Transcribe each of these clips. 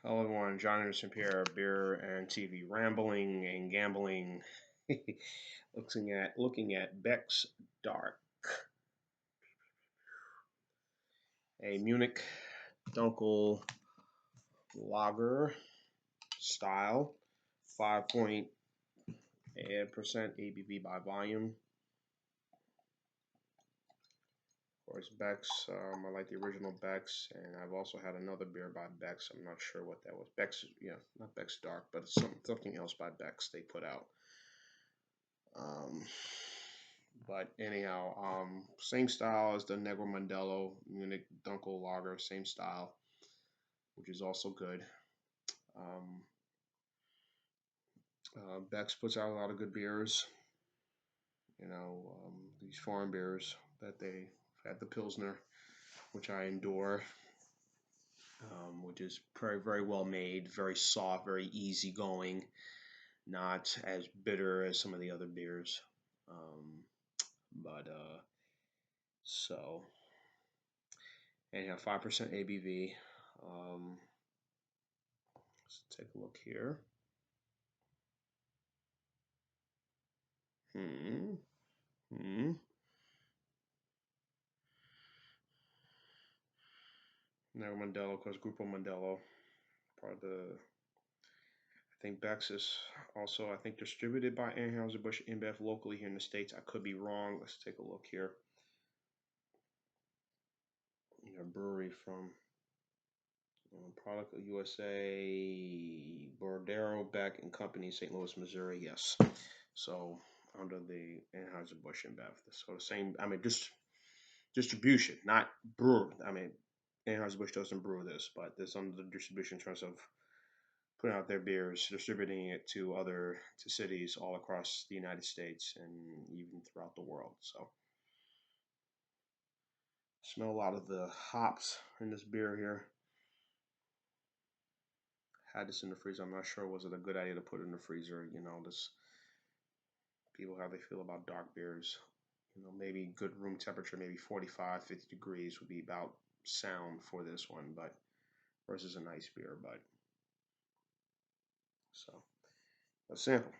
Hello everyone, John Anderson Pierre, beer and TV rambling and gambling. looking at Beck's Dark, a Munich Dunkel lager style, 5.8% ABV by volume. Of course, Becks. I like the original Becks, and I've also had another beer by Becks. I'm not sure what that was. Becks, yeah, not Becks Dark, but it's something else by Becks they put out. Um, but anyhow, same style as the Negro Modelo Munich Dunkel Lager, same style, which is also good. Um, Beck's puts out a lot of good beers. These foreign beers that they had the Pilsner, which I endure, which is very, very well made, very soft, very easygoing, not as bitter as some of the other beers. But so anyhow, 5% ABV. Let's take a look here. Hmm. Hmm. Now Modelo, of course, Grupo Modelo, part of the. I think Becks is also, I think, distributed by Anheuser-Busch InBev locally here in the States. I could be wrong. Let's take a look here. Brewery from Product of USA, Bordero, Beck and Company, St. Louis, Missouri. Yes. So under the Anheuser-Busch InBev. So the same, I mean, just distribution, not brewer. I mean, Anheuser-Busch doesn't brew this, but it's under the distribution in terms of putting out their beers, distributing it to cities all across the United States and even throughout the world. So smell a lot of the hops in this beer here. Had this in the freezer. I'm not sure was it a good idea to put it in the freezer. This people how they feel about dark beers. Maybe good room temperature, maybe 45, 50 degrees would be about sound for this one, but versus a nice beer. But so a sample.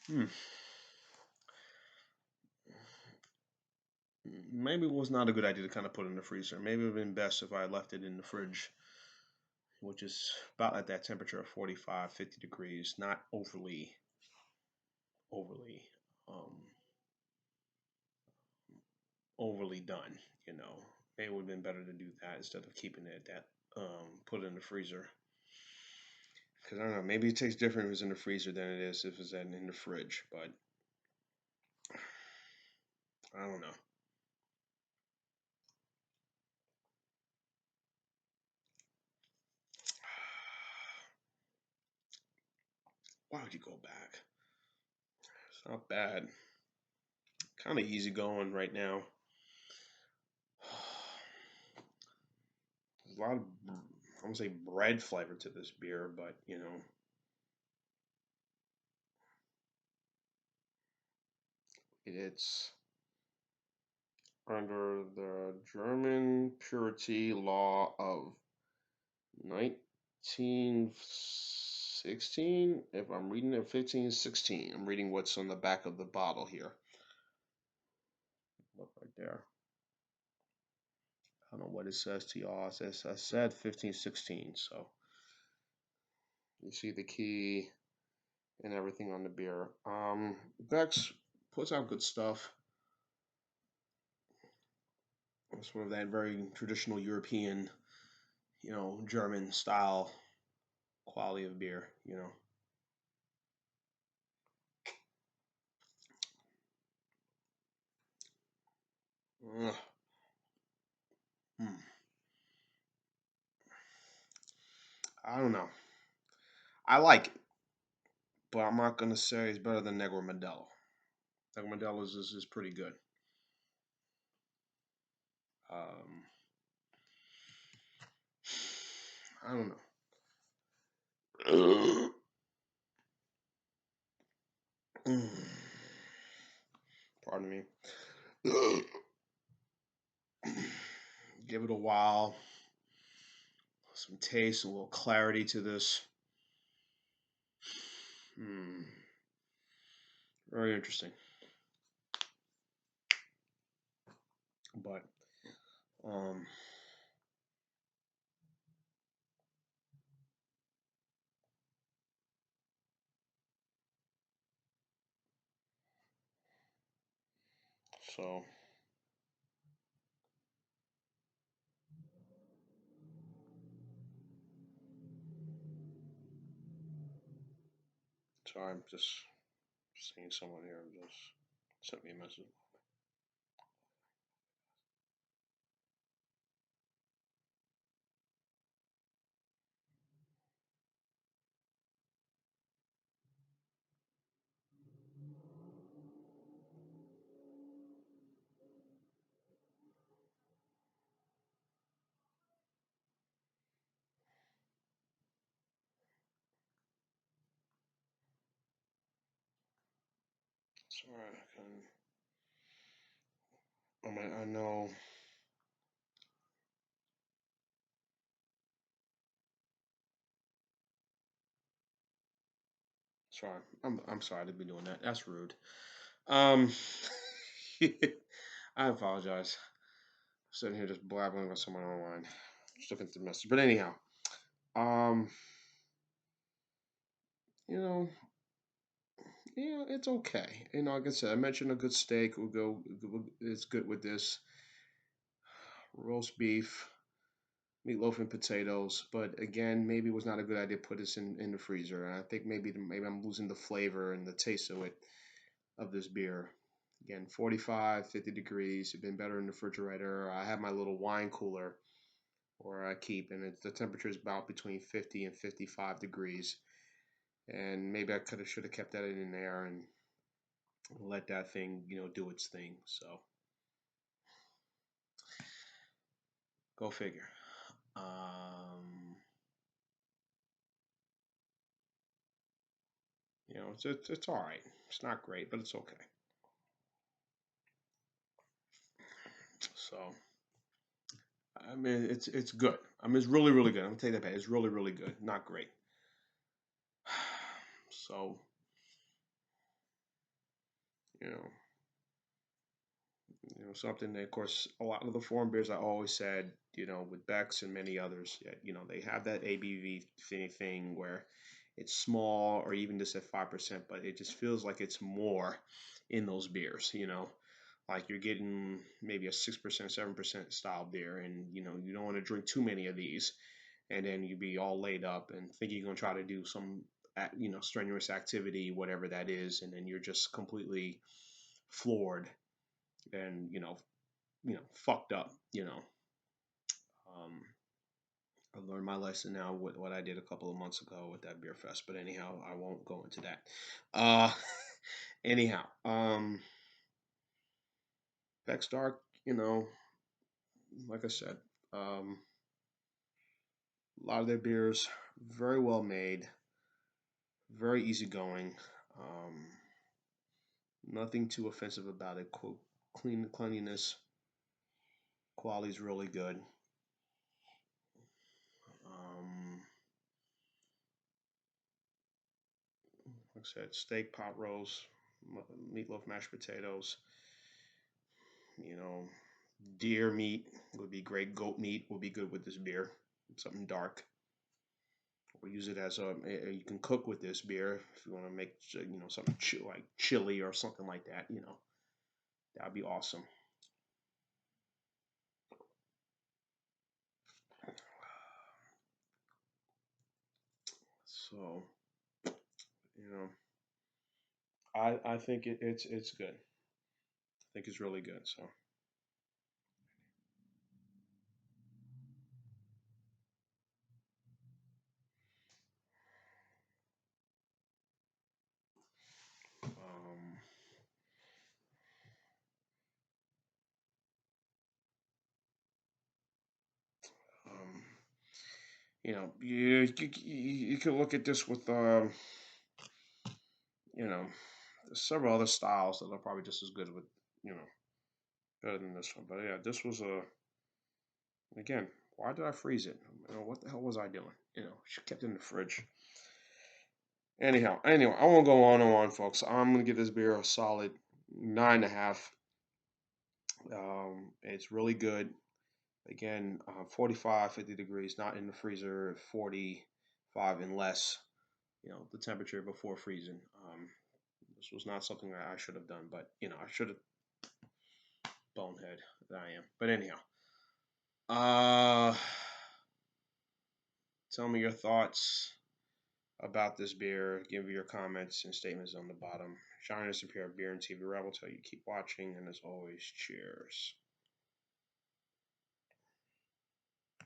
Hmm. Maybe it was not a good idea to kind of put it in the freezer. Maybe it would have been best if I had left it in the fridge, which is about at that temperature of 45, 50 degrees, not overly, um, overly done. Maybe it would have been better to do that instead of keeping it at that, put it in the freezer. Because I don't know, maybe it tastes different if it's in the freezer than it is if it's in the fridge, but I don't know. Why would you go back? It's not bad. Kind of easy going right now. There's a lot of, I won't say bread flavor to this beer, but it's under the German purity law of 1916. If I'm reading it, 1516. I'm reading what's on the back of the bottle here. Look right there. I don't know what it says to y'all. It says I said 1516, so you see the key and everything on the beer. Becks puts out good stuff. Sort of that very traditional European, German style quality of beer. Ugh. Hmm. I don't know. I like it, but I'm not gonna say it's better than Negro Modelo. Negro Modelo is pretty good. Um, I don't know. Pardon me. Give it a while. Some taste, a little clarity to this. Hmm. Very interesting. But um, so sorry, I'm just seeing someone here just sent me a message. Sorry, I mean, I know. Sorry, I'm sorry to be doing that. That's rude. Um, I apologize. Sitting here just blabbering with someone online. Just looking at the message. But anyhow, um, you know, yeah, it's okay. Like I said, I mentioned a good steak will go. It's good with this roast beef, meatloaf, and potatoes. But again, maybe it was not a good idea to put this in the freezer. And I think maybe I'm losing the flavor and the taste of this beer. Again, 45, 50 degrees. It'd been better in the refrigerator. I have my little wine cooler where I keep, and the temperature is about between 50 and 55 degrees. And maybe I could have should have kept that in there and let that thing, do its thing. So go figure. Um, it's all right. It's not great, but it's okay. So I mean, it's good. I mean, it's really really good. I'm gonna take that back. It's really really good. Not great. So you know, something that, of course, a lot of the foreign beers I always said, with Becks and many others, yeah, they have that ABV thing where it's small or even just at 5%, but it just feels like it's more in those beers, like you're getting maybe a 6%, 7% style beer, and you don't want to drink too many of these, and then you be all laid up and think you're gonna try to do some, strenuous activity, whatever that is, and then you're just completely floored and fucked up. Um, I learned my lesson now with what I did a couple of months ago with that beer fest. But anyhow, I won't go into that. Uh, anyhow, Beck's Dark, like I said, a lot of their beers very well made, very easygoing. Um, Nothing too offensive about it. Cleanliness, quality is really good. Um, like I said, steak, pot roast, meatloaf, mashed potatoes. You know, deer meat would be great. Goat meat would be good with this beer. Something dark. Or use it as you can cook with this beer if you want to make something like chili or something like that. That'd be awesome. So you know, I think it's good. I think it's really good. So um, um, you can look at this with you know several other styles that are probably just as good with better than this one. But yeah, this was again, why did I freeze it? What the hell was I doing? Kept it in the fridge. Anyhow, anyway, I won't go on and on, folks. I'm gonna give this beer a solid 9.5. It's really good. Again, 45, 50 degrees, not in the freezer, 45 and less. The temperature before freezing. This was not something that I should have done, but I should have bonehead that I am. But anyhow, tell me your thoughts about this beer. Give your comments and statements on the bottom. Join us if you're a beer and TV rebel. Till you keep watching, and as always, cheers.